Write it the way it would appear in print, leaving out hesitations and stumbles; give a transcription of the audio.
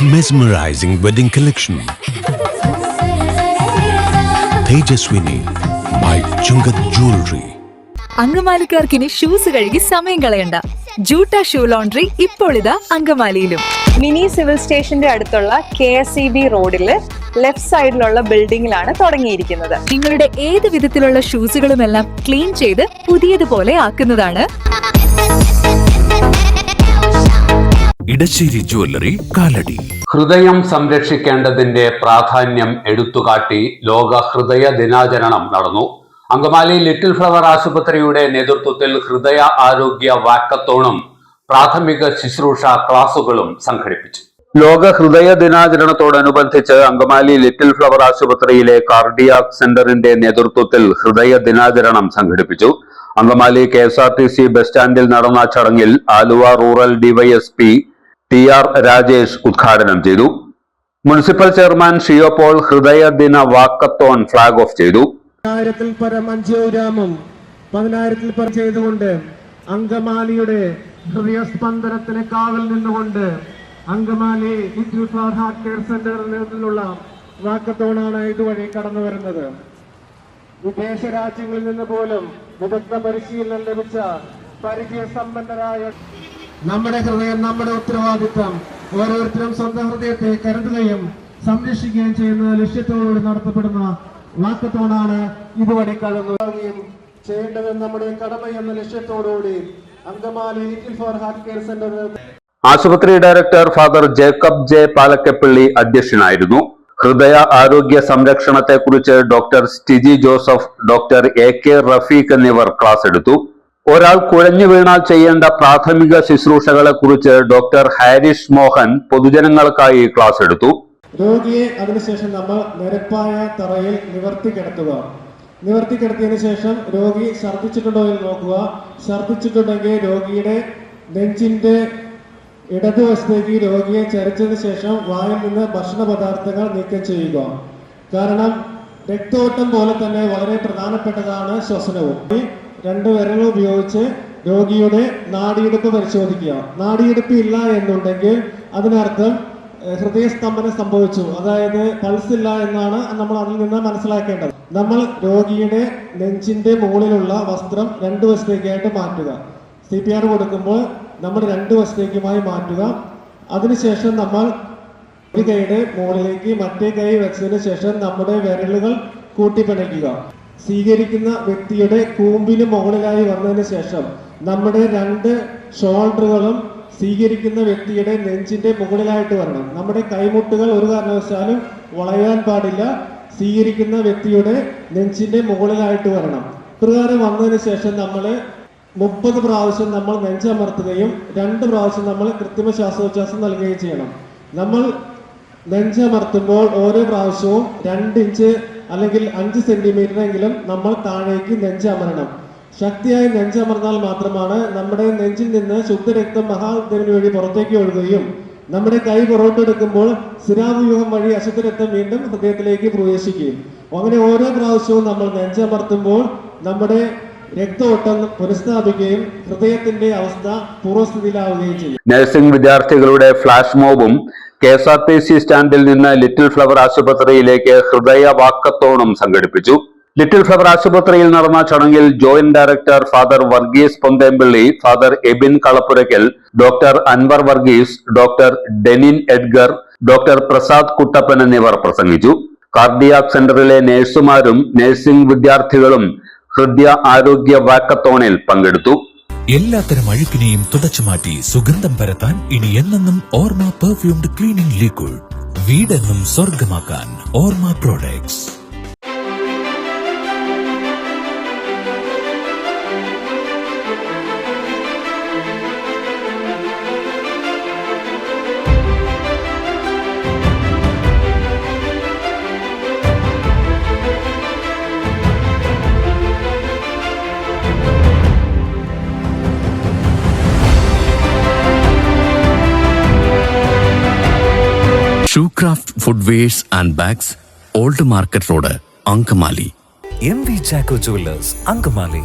Mesmerizing wedding collection. Tejaswini by Chungat Jewelry. അങ്കമാലിക്കാർക്കിനി shoes കഴുകി സമയം കളയണ്ട. ജൂട്ട ഷൂ ലോണ്ടറി ഇപ്പോൾ ഇതാ അങ്കമാലിയിലും. മിനി സിവിൽ സ്റ്റേഷന്റെ അടുത്തുള്ള KSEB റോഡില് ലെഫ്റ്റ് സൈഡിലുള്ള ബിൽഡിംഗിലാണ് തുടങ്ങിയിരിക്കുന്നത്. നിങ്ങളുടെ ഏത് വിധത്തിലുള്ള ഷൂസുകളുമെല്ലാം ക്ലീൻ ചെയ്ത് പുതിയതുപോലെ ആക്കുന്നതാണ്. ഇടശ്ശേരി ജ്വല്ലറി കാലടി. ഹൃദയം സംരക്ഷിക്കേണ്ടതിന്റെ പ്രാധാന്യം എടുത്തുകാട്ടി ലോക ഹൃദയ ദിനാചരണം നടന്നു. അങ്കമാലി ലിറ്റിൽ ഫ്ലവർ ആശുപത്രിയുടെ നേതൃത്വത്തിൽ ഹൃദയ ആരോഗ്യ വാക്കത്തോണും പ്രാഥമിക ശുശ്രൂഷ ക്ലാസുകളും സംഘടിപ്പിച്ചു. ലോക ഹൃദയ ദിനാചരണത്തോടനുബന്ധിച്ച് അങ്കമാലി ലിറ്റിൽ ഫ്ലവർ ആശുപത്രിയിലെ കാർഡിയാക് സെന്ററിന്റെ നേതൃത്വത്തിൽ ഹൃദയ ദിനാചരണം സംഘടിപ്പിച്ചു. അങ്കമാലി KSRTC ബസ് സ്റ്റാൻഡിൽ നടന്ന ചടങ്ങിൽ Aluva rural DYSP TR Rajesh ഉദ്ഘാടനം ചെയ്തു. മുനിസിപ്പൽ ചെയർമാൻ ഷിയോ പോൾ ഹൃദയ ദിന വാക്കത്തോൺ ഫ്ളാഗ് ഓഫ് ചെയ്തു. 1000-ൽ പരം അഞ്ചോഗ്രാമം 10,000-ൽ പരം ചെയ്തുകൊണ്ട് അങ്കമാലിയുടെ ഹൃദയസ്പന്ദനത്തിന് കാവൽ നിന്നുകൊണ്ട് Angamaly little flower heart care സെന്ററിൽ നിന്നുള്ള വാക്കത്തോണാണ് ഇതുവഴി കടന്നു വരുന്നത്. വിദേശ രാജ്യങ്ങളിൽ നിന്ന് പോലും വിദഗ്ധ പരിശീലനം ലഭിച്ച പരിചയസമ്പന്നരായ നമ്മുടെ ഹൃദയം നമ്മുടെ ഉത്തരവാദിത്വം. ഓരോരുത്തരും സ്വന്തം ഹൃദയത്തെ കരുതുകയും സംരക്ഷിക്കുകയും ചെയ്യുന്ന ലക്ഷ്യത്തോടുകൂടി നടത്തപ്പെടുന്ന വാക്കത്തോണാണ് ഇതുവഴി കടന്നു ചെയ്യേണ്ടത് നമ്മുടെ കടമ എന്ന ലക്ഷ്യത്തോടുകൂടി Angamaly little flower heart care centre ആശുപത്രി director father Jacob J. Palakkappilly അധ്യക്ഷനായിരുന്നു. ഹൃദയ ആരോഗ്യ സംരക്ഷണത്തെക്കുറിച്ച് doctor Stiji Joseph, doctor AK Rafeeq എന്നിവർ ക്ലാസ് എടുത്തു. ഒരാൾ കുഴഞ്ഞു വീണാൽ ചെയ്യേണ്ട പ്രാഥമിക ശുശ്രൂഷകളെ കുറിച്ച് ഡോക്ടർ ഹാരിഷ് മോഹൻ പൊതുജനങ്ങൾക്കായി ക്ലാസ് എടുത്തു. രോഗിയെ അതിനുശേഷം നമ്മൾ നിരപ്പായ തറയിൽ നിവർത്തി കിടത്തിയതിനു ശേഷം രോഗി ഛർദ്ദിച്ചിട്ടുണ്ടോ എന്ന് നോക്കുക. ഛർദ്ദിച്ചിട്ടുണ്ടെങ്കിൽ രോഗിയുടെ നെഞ്ചിന്റെ ഇടതുവശത്തേക്ക് രോഗിയെ ചരിച്ചതിന് ശേഷം വായിൽ നിന്ന് ഭക്ഷണ പദാർത്ഥങ്ങൾ നീക്കം ചെയ്യുക. കാരണം രക്തോട്ടം പോലെ തന്നെ വളരെ പ്രധാനപ്പെട്ടതാണ് ശ്വസനവും. ഈ 2 വിരലുകൾ ഉപയോഗിച്ച് രോഗിയുടെ നാഡിയെടുപ്പ് പരിശോധിക്കുക. നാഡിയെടുപ്പ് ഇല്ല എന്നുണ്ടെങ്കിൽ അതിനർത്ഥം ഹൃദയസ്തംഭനം സംഭവിച്ചു, അതായത് പൾസ് ഇല്ല എന്നാണ് നമ്മൾ അതിൽ നിന്ന് മനസ്സിലാക്കേണ്ടത്. നമ്മൾ രോഗിയുടെ നെഞ്ചിന്റെ മുകളിലുള്ള വസ്ത്രം 2 വശത്തേക്കായിട്ട് മാറ്റുക. CPR കൊടുക്കുമ്പോൾ നമ്മൾ 2 വശത്തേക്കുമായി മാറ്റുക. അതിനുശേഷം നമ്മൾ ഒരു കൈയുടെ മുകളിലേക്ക് മറ്റേ കൈ വെച്ചതിന് ശേഷം നമ്മുടെ വിരലുകൾ കൂട്ടിപ്പിണയ്ക്കുക. സ്വീകരിക്കുന്ന വ്യക്തിയുടെ കൂമ്പിന് മുകളിലായി വന്നതിന് ശേഷം നമ്മുടെ 2 ഷോൾഡറുകളും സ്വീകരിക്കുന്ന വ്യക്തിയുടെ നെഞ്ചിന്റെ മുകളിലായിട്ട് വരണം. നമ്മുടെ കൈമുട്ടുകൾ ഒരു കാരണവശാലും വളയാൻ പാടില്ല. സ്വീകരിക്കുന്ന വ്യക്തിയുടെ നെഞ്ചിന്റെ മുകളിലായിട്ട് വരണം. പ്രകാരം വന്നതിന് ശേഷം നമ്മൾ 30 പ്രാവശ്യം നമ്മൾ നെഞ്ചമർത്തുകയും 2 പ്രാവശ്യം നമ്മൾ കൃത്രിമ ശ്വാസോച്ഛ്വാസം നൽകുകയും ചെയ്യണം. നമ്മൾ നെഞ്ചമർത്തുമ്പോൾ ഓരോ പ്രാവശ്യവും 2 ഇഞ്ച് അല്ലെങ്കിൽ 5 സെന്റിമീറ്റർ എങ്കിലും നമ്മൾ താഴേക്ക് നെഞ്ചമരണം. ശക്തിയായി നെഞ്ചമർന്നാൽ മാത്രമാണ് നമ്മുടെ നെഞ്ചിൽ നിന്ന് ശുദ്ധരക്തം മഹാദേവന് വഴി പുറത്തേക്ക് ഒഴുകുകയും നമ്മുടെ കൈ പുറത്തെടുക്കുമ്പോൾ സിരാവ്യൂഹം വഴി അശുദ്ധരക്തം വീണ്ടും ഹൃദയത്തിലേക്ക് പ്രവേശിക്കുകയും. അങ്ങനെ ഓരോ പ്രാവശ്യവും നമ്മൾ നെഞ്ചമർത്തുമ്പോൾ നമ്മുടെ രക്തഓട്ടം പുനഃസ്ഥാപിക്കുകയും ഹൃദയത്തിന്റെ അവസ്ഥ പൂർവ്വസ്ഥിതിയിലാവുകയും ചെയ്യും. നഴ്സിംഗ് വിദ്യാർത്ഥികളുടെ ഫ്ലാഷ് മോബും KSRTC സ്റ്റാൻഡിൽ നിന്ന് ലിറ്റിൽ ഫ്ലവർ ആശുപത്രിയിലേക്ക് ഹൃദയ വാക്കത്തോണും സംഘടിപ്പിച്ചു. ലിറ്റിൽ ഫ്ലവർ ആശുപത്രിയിൽ നടന്ന ചടങ്ങിൽ joint director father Varghese Ponthempilly, father Ebin Kalappurakkal, doctor Anwar Varghese, doctor Denin Edgar, doctor Prasad Kuttappan എന്നിവർ പ്രസംഗിച്ചു. കാർഡിയാക് സെന്ററിലെ നഴ്സുമാരും നഴ്സിംഗ് വിദ്യാർത്ഥികളും ഹൃദയ ആരോഗ്യ വാക്കത്തോണിൽ പങ്കെടുത്തു. എല്ലാത്തരം അഴുക്കിനെയും തുടച്ചു മാറ്റി സുഗന്ധം പരത്താൻ ഇനി എന്നെന്നും ഓർമ്മ പെർഫ്യൂംഡ് ക്ലീനിംഗ് ലിക്വിഡ്. വീടെന്നും സ്വർഗമാക്കാൻ Orma products. Shoecraft footwears and bags, old market road, Angamaly. MV Jacko Jewelers, Angamali.